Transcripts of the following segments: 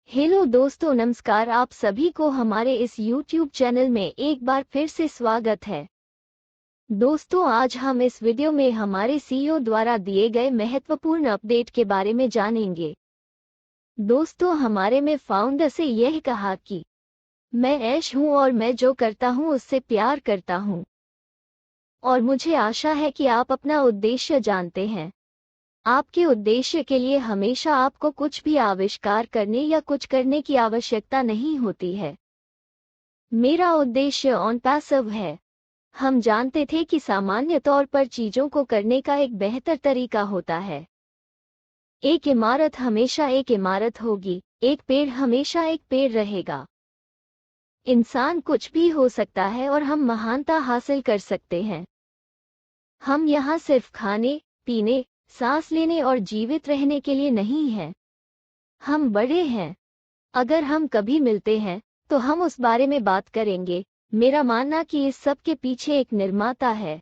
Hello दोस्तों, नमस्कार। आप सभी को हमारे इस YouTube चैनल में एक बार फिर से स्वागत है। दोस्तों, आज हम इस वीडियो में हमारे CEO द्वारा दिए गए महत्वपूर्ण अपडेट के बारे में जानेंगे। दोस्तों, हमारे में फाउंडर से यह कहा कि मैं ऐश हूं और मैं जो करता हूं उससे प्यार करता हूं, और मुझे आशा है कि आप अपना उद्देश्य जानते हैं। आपके उद्देश्य के लिए हमेशा आपको कुछ भी आविष्कार करने या कुछ करने की आवश्यकता नहीं होती है। मेरा उद्देश्य ऑन पैसिव है। हम जानते थे कि सामान्य तौर पर चीजों को करने का एक बेहतर तरीका होता है। एक इमारत हमेशा एक इमारत होगी, एक पेड़ हमेशा एक पेड़ रहेगा। इंसान कुछ भी हो सकता है और हम महानता हासिल कर सकते हैं। हम यहाँ सिर्फ खाने, पीने, सांस लेने और जीवित रहने के लिए नहीं हैं। हम बड़े हैं। अगर हम कभी मिलते हैं तो हम उस बारे में बात करेंगे। मेरा मानना कि इस सब के पीछे एक निर्माता है।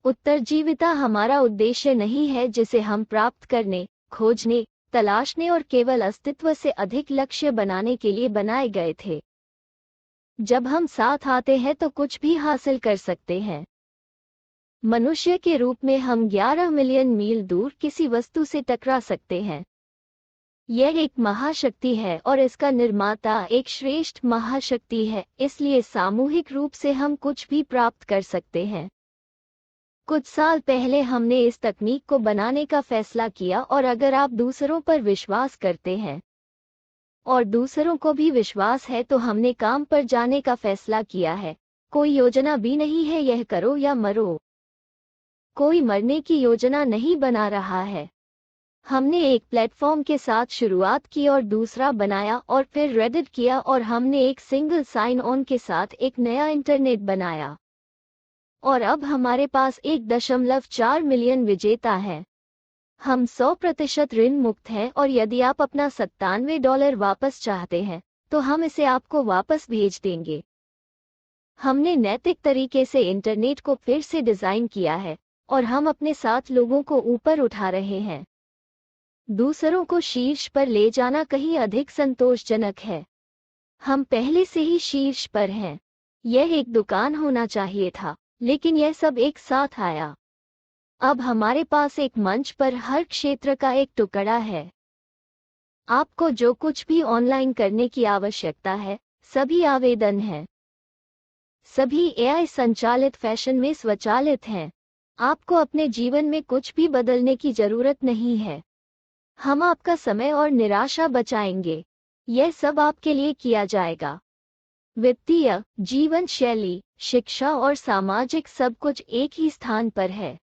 उत्तरजीविता हमारा उद्देश्य नहीं है जिसे हम प्राप्त करने, खोजने, तलाशने और केवल अस्तित्व से अधिक लक्ष्य बनाने के लिए बनाए गए थे। जब हम साथ आते हैं तो कुछ भी हासिल कर सकते हैं। मनुष्य के रूप में हम 11 मिलियन मील दूर किसी वस्तु से टकरा सकते हैं। यह एक महाशक्ति है और इसका निर्माता एक श्रेष्ठ महाशक्ति है, इसलिए सामूहिक रूप से हम कुछ भी प्राप्त कर सकते हैं। कुछ साल पहले हमने इस तकनीक को बनाने का फैसला किया, और अगर आप दूसरों पर विश्वास करते हैं और दूसरों को भी विश्वास है तो हमने काम पर जाने का फैसला किया है। कोई योजना भी नहीं है यह करो या मरो। कोई मरने की योजना नहीं बना रहा है। हमने एक प्लेटफॉर्म के साथ शुरुआत की और दूसरा बनाया और फिर रेडिट किया, और हमने एक सिंगल साइन ऑन के साथ एक नया इंटरनेट बनाया। और अब हमारे पास 1.4 मिलियन विजेता हैं। हम 100% ऋण मुक्त हैं, और यदि आप अपना $97 वापस चाहते हैं तो हम इसे आपको वापस भेज देंगे। हमने नैतिक तरीके से इंटरनेट को फिर से डिजाइन किया है, और हम अपने साथ लोगों को ऊपर उठा रहे हैं। दूसरों को शीर्ष पर ले जाना कहीं अधिक संतोषजनक है। हम पहले से ही शीर्ष पर हैं। यह एक दुकान होना चाहिए था, लेकिन यह सब एक साथ आया। अब हमारे पास एक मंच पर हर क्षेत्र का एक टुकड़ा है। आपको जो कुछ भी ऑनलाइन करने की आवश्यकता है, सभी आवेदन हैं। सभी एआई संचालित फैशन में स्वचालित हैं। आपको अपने जीवन में कुछ भी बदलने की जरूरत नहीं है। हम आपका समय और निराशा बचाएंगे। यह सब आपके लिए किया जाएगा। वित्तीय, जीवन शैली, शिक्षा और सामाजिक सब कुछ एक ही स्थान पर है।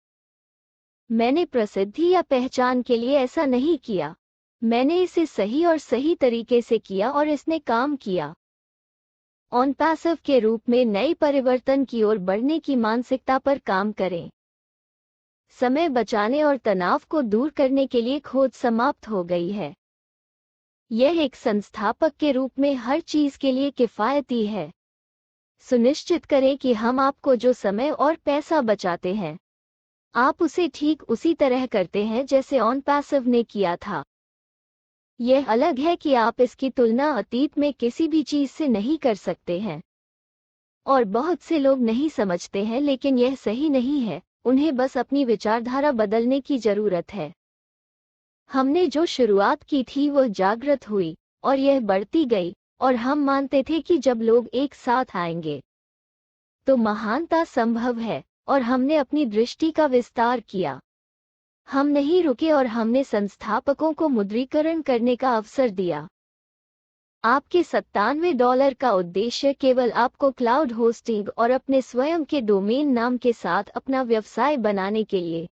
मैंने प्रसिद्धि या पहचान के लिए ऐसा नहीं किया। मैंने इसे सही और सही तरीके से किया और इसने काम किया। ऑन पैसिव के रूप में नई परिवर्तन की ओर बढ़ने की मानसिकता पर काम करें। समय बचाने और तनाव को दूर करने के लिए खोज समाप्त हो गई है। यह एक संस्थापक के रूप में हर चीज के लिए किफायती है। सुनिश्चित करें कि हम आपको जो समय और पैसा बचाते हैं, आप उसे ठीक उसी तरह करते हैं जैसे ऑन पैसिव ने किया था। यह अलग है कि आप इसकी तुलना अतीत में किसी भी चीज से नहीं कर सकते हैं, और बहुत से लोग नहीं समझते हैं, लेकिन यह सही नहीं है। उन्हें बस अपनी विचारधारा बदलने की जरूरत है। हमने जो शुरुआत की थी वह जागृत हुई, और यह बढ़ती गई, और हम मानते थे कि जब लोग एक साथ आएंगे तो महानता संभव है, और हमने अपनी दृष्टि का विस्तार किया। हम नहीं रुके और हमने संस्थापकों को मुद्रीकरण करने का अवसर दिया। आपके $97 का उद्देश्य केवल आपको क्लाउड होस्टिंग और अपने स्वयं के डोमेन नाम के साथ अपना व्यवसाय बनाने के लिए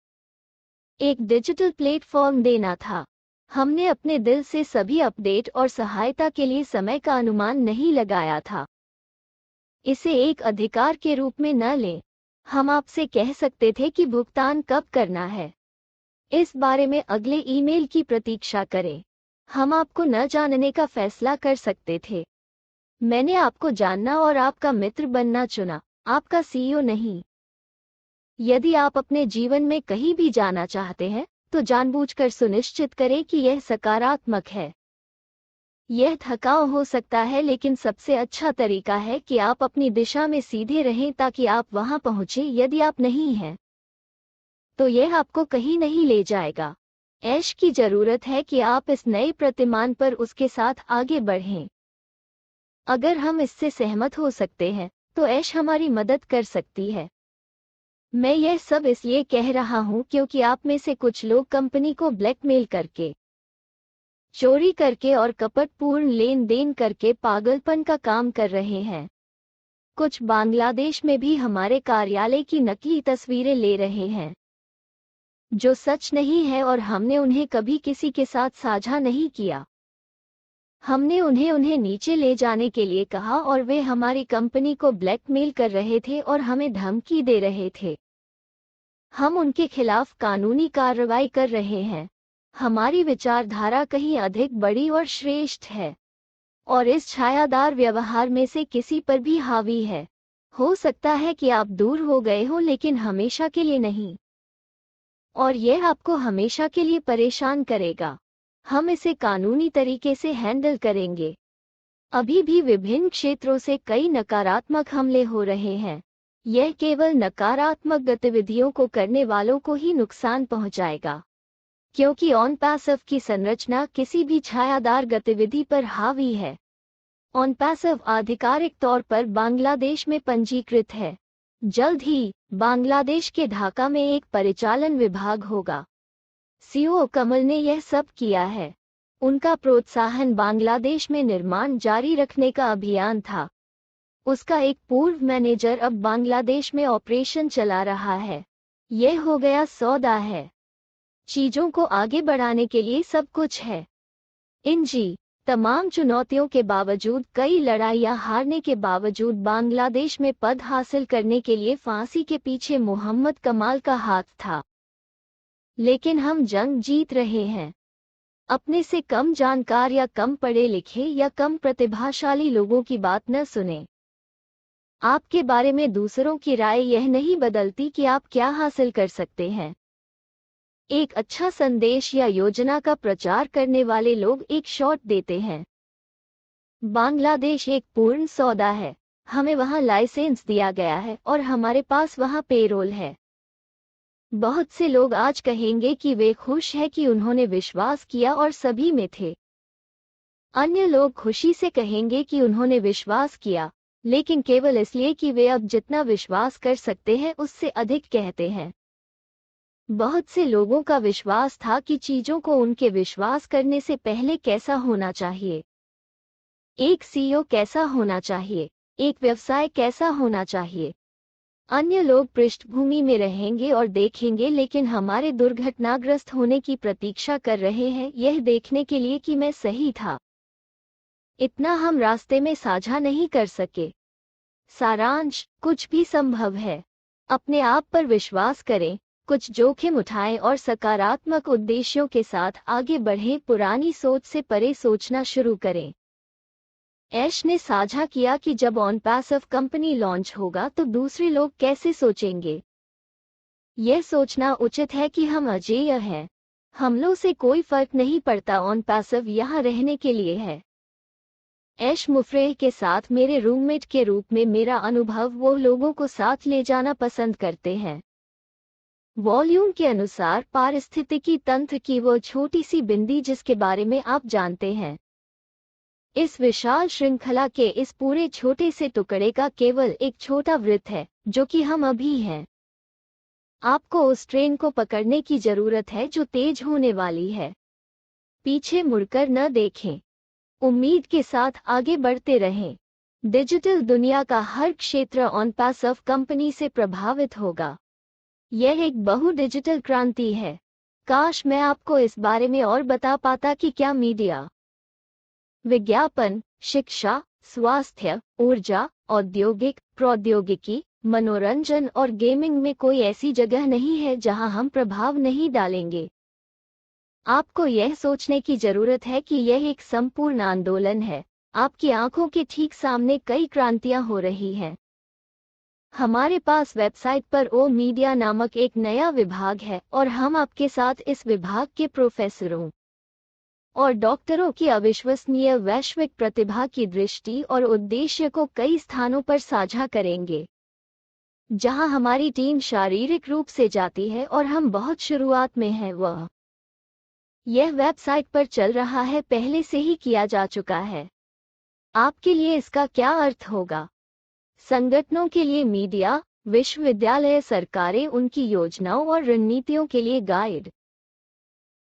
एक डिजिटल प्लेटफॉर्म देना था। हमने अपने दिल से सभी अपडेट और सहायता के लिए समय का अनुमान नहीं लगाया था। इसे एक अधिकार के रूप में न लें। हम आपसे कह सकते थे कि भुगतान कब करना है। इस बारे में अगले ईमेल की प्रतीक्षा करें। हम आपको न जानने का फैसला कर सकते थे। मैंने आपको जानना और आपका मित्र बनना चुना, आपका सीईओ नहीं। यदि आप अपने जीवन में कहीं भी जाना चाहते हैं तो जानबूझकर सुनिश्चित करें कि यह सकारात्मक है। यह थकाऊ हो सकता है, लेकिन सबसे अच्छा तरीका है कि आप अपनी दिशा में सीधे रहें ताकि आप वहां पहुंचे। यदि आप नहीं हैं तो यह आपको कहीं नहीं ले जाएगा। ऐश की जरूरत है कि आप इस नए प्रतिमान पर उसके साथ आगे बढ़ें। अगर हम इससे सहमत हो सकते हैं तो ऐश हमारी मदद कर सकती है। मैं यह सब इसलिए कह रहा हूं क्योंकि आप में से कुछ लोग कंपनी को ब्लैकमेल करके, चोरी करके और कपटपूर्ण लेन देन करके पागलपन का काम कर रहे हैं। कुछ बांग्लादेश में भी हमारे कार्यालय की नकली तस्वीरें ले रहे हैं जो सच नहीं है, और हमने उन्हें कभी किसी के साथ साझा नहीं किया। हमने उन्हें नीचे ले जाने के लिए कहा और वे हमारी कंपनी को ब्लैकमेल कर रहे थे और हमें धमकी दे रहे थे। हम उनके खिलाफ कानूनी कार्रवाई कर रहे हैं। हमारी विचारधारा कहीं अधिक बड़ी और श्रेष्ठ है और इस छायादार व्यवहार में से किसी पर भी हावी है। हो सकता है कि आप दूर हो गए हो, लेकिन हमेशा के लिए नहीं, और यह आपको हमेशा के लिए परेशान करेगा। हम इसे कानूनी तरीके से हैंडल करेंगे। अभी भी विभिन्न क्षेत्रों से कई नकारात्मक हमले हो रहे हैं। यह केवल नकारात्मक गतिविधियों को करने वालों को ही नुकसान पहुंचाएगा, क्योंकि ऑन पैसिव की संरचना किसी भी छायादार गतिविधि पर हावी है। ऑन पैसिव आधिकारिक तौर पर बांग्लादेश में पंजीकृत है। जल्द ही बांग्लादेश के ढाका में एक परिचालन विभाग होगा। सीईओ कमल ने यह सब किया है। उनका प्रोत्साहन बांग्लादेश में निर्माण जारी रखने का अभियान था। उसका एक पूर्व मैनेजर अब बांग्लादेश में ऑपरेशन चला रहा है। यह हो गया सौदा है। चीजों को आगे बढ़ाने के लिए सब कुछ है। तमाम चुनौतियों के बावजूद, कई लड़ाइयां हारने के बावजूद, बांग्लादेश में पद हासिल करने के लिए फांसी के पीछे मोहम्मद कमाल का हाथ था। लेकिन हम जंग जीत रहे हैं। अपने से कम जानकार या कम पढ़े लिखे या कम प्रतिभाशाली लोगों की बात न सुने। आपके बारे में दूसरों की राय यह नहीं बदलती कि आप क्या हासिल कर सकते हैं। एक अच्छा संदेश या योजना का प्रचार करने वाले लोग एक शॉट देते हैं। बांग्लादेश एक पूर्ण सौदा है। हमें वहां लाइसेंस दिया गया है और हमारे पास वहां पेरोल है। बहुत से लोग आज कहेंगे कि वे खुश हैं कि उन्होंने विश्वास किया और सभी में थे। अन्य लोग खुशी से कहेंगे कि उन्होंने विश्वास किया, लेकिन केवल इसलिए कि वे अब जितना विश्वास कर सकते हैं उससे अधिक कहते हैं। बहुत से लोगों का विश्वास था कि चीजों को उनके विश्वास करने से पहले कैसा होना चाहिए। एक सीईओ कैसा होना चाहिए, एक व्यवसाय कैसा होना चाहिए। अन्य लोग पृष्ठभूमि में रहेंगे और देखेंगे, लेकिन हमारे दुर्घटनाग्रस्त होने की प्रतीक्षा कर रहे हैं, यह देखने के लिए कि मैं सही था। इतना हम रास्ते में साझा नहीं कर सके। सारांश: कुछ भी संभव है। अपने आप पर विश्वास करें, कुछ जोखिम उठाएं और सकारात्मक उद्देश्यों के साथ आगे बढ़ें। पुरानी सोच से परे सोचना शुरू करें। ऐश ने साझा किया कि जब ऑन पैसिव कंपनी लॉन्च होगा तो दूसरे लोग कैसे सोचेंगे। यह सोचना उचित है कि हम अजेय हैं। हमलों से कोई फर्क नहीं पड़ता, ऑन पैसिव यहाँ रहने के लिए है। ऐश मुफरेह के साथ मेरे रूममेट के रूप में मेरा अनुभव, वो लोगों को साथ ले जाना पसंद करते हैं। वॉल्यूम के अनुसार पारिस्थितिकी तंत्र की वो छोटी सी बिंदी जिसके बारे में आप जानते हैं। इस विशाल श्रृंखला के इस पूरे छोटे से टुकड़े का केवल एक छोटा वृत्त है, जो कि हम अभी हैं। आपको उस ट्रेन को पकड़ने की जरूरत है जो तेज होने वाली है। पीछे मुड़कर न देखें। उम्मीद के साथ आगे बढ़ते रहें। डिजिटल दुनिया का हर क्षेत्र ऑन पैसिव कंपनी से प्रभावित होगा। यह एक बहु डिजिटल क्रांति है। काश मैं आपको इस बारे में और बता पाता कि क्या मीडिया, विज्ञापन, शिक्षा, स्वास्थ्य, ऊर्जा, औद्योगिक प्रौद्योगिकी, मनोरंजन और गेमिंग में कोई ऐसी जगह नहीं है जहां हम प्रभाव नहीं डालेंगे। आपको यह सोचने की जरूरत है कि यह एक संपूर्ण आंदोलन है। आपकी आंखों के ठीक सामने कई क्रांतियां हो रही हैं। हमारे पास वेबसाइट पर ओ मीडिया नामक एक नया विभाग है और हम आपके साथ इस विभाग के प्रोफेसरों और डॉक्टरों की अविश्वसनीय वैश्विक प्रतिभा की दृष्टि और उद्देश्य को कई स्थानों पर साझा करेंगे, जहां हमारी टीम शारीरिक रूप से जाती है और हम बहुत शुरुआत में हैं। यह वेबसाइट पर चल रहा है, पहले से ही किया जा चुका है। आपके लिए इसका क्या अर्थ होगा? संगठनों के लिए मीडिया, विश्वविद्यालय, सरकारें उनकी योजनाओं और रणनीतियों के लिए गाइड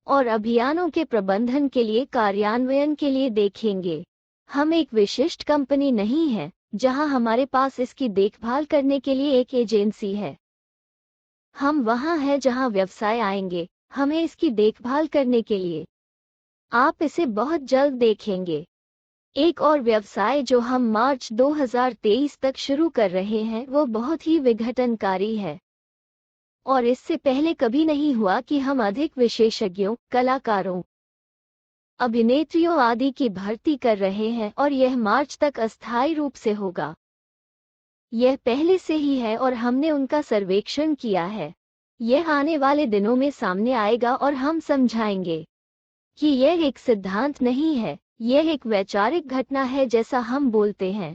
और अभियानों के प्रबंधन के लिए कार्यान्वयन के लिए देखेंगे। हम एक विशिष्ट कंपनी नहीं है जहां हमारे पास इसकी देखभाल करने के लिए एक एजेंसी है। हम वहां हैं जहां व्यवसाय आएंगे हमें इसकी देखभाल करने के लिए। आप इसे बहुत जल्द देखेंगे। एक और व्यवसाय जो हम मार्च 2023 तक शुरू कर रहे हैं वो बहुत ही विघटनकारी है और इससे पहले कभी नहीं हुआ कि हम अधिक विशेषज्ञों, कलाकारों, अभिनेत्रियों आदि की भर्ती कर रहे हैं और यह मार्च तक अस्थायी रूप से होगा। यह पहले से ही है और हमने उनका सर्वेक्षण किया है। यह आने वाले दिनों में सामने आएगा और हम समझाएंगे कि यह एक सिद्धांत नहीं है, यह एक वैचारिक घटना है जैसा हम बोलते हैं।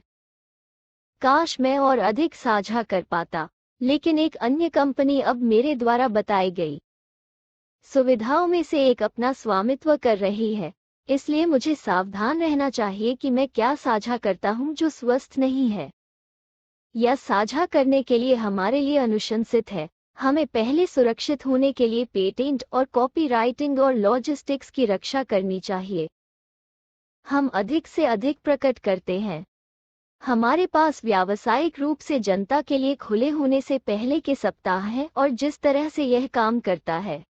काश मैं और अधिक साझा कर पाता, लेकिन एक अन्य कंपनी अब मेरे द्वारा बताई गई सुविधाओं में से एक अपना स्वामित्व कर रही है, इसलिए मुझे सावधान रहना चाहिए कि मैं क्या साझा करता हूं जो स्वस्थ नहीं है या साझा करने के लिए हमारे लिए अनुशंसित है। हमें पहले सुरक्षित होने के लिए पेटेंट और कॉपीराइटिंग और लॉजिस्टिक्स की रक्षा करनी चाहिए। हम अधिक से अधिक प्रकट करते हैं। हमारे पास व्यावसायिक रूप से जनता के लिए खुले होने से पहले के सप्ताह हैं और जिस तरह से यह काम करता है,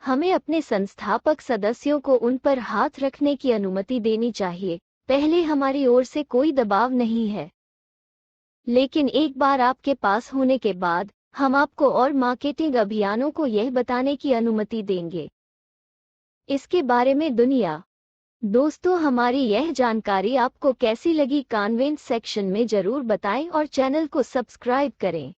हमें अपने संस्थापक सदस्यों को उन पर हाथ रखने की अनुमति देनी चाहिए। पहले हमारी ओर से कोई दबाव नहीं है, लेकिन एक बार आपके पास होने के बाद हम आपको और मार्केटिंग अभियानों को यह बताने की अनुमति देंगे इसके बारे में दुनिया। दोस्तों, हमारी यह जानकारी आपको कैसी लगी कमेंट सेक्शन में जरूर बताएं और चैनल को सब्सक्राइब करें।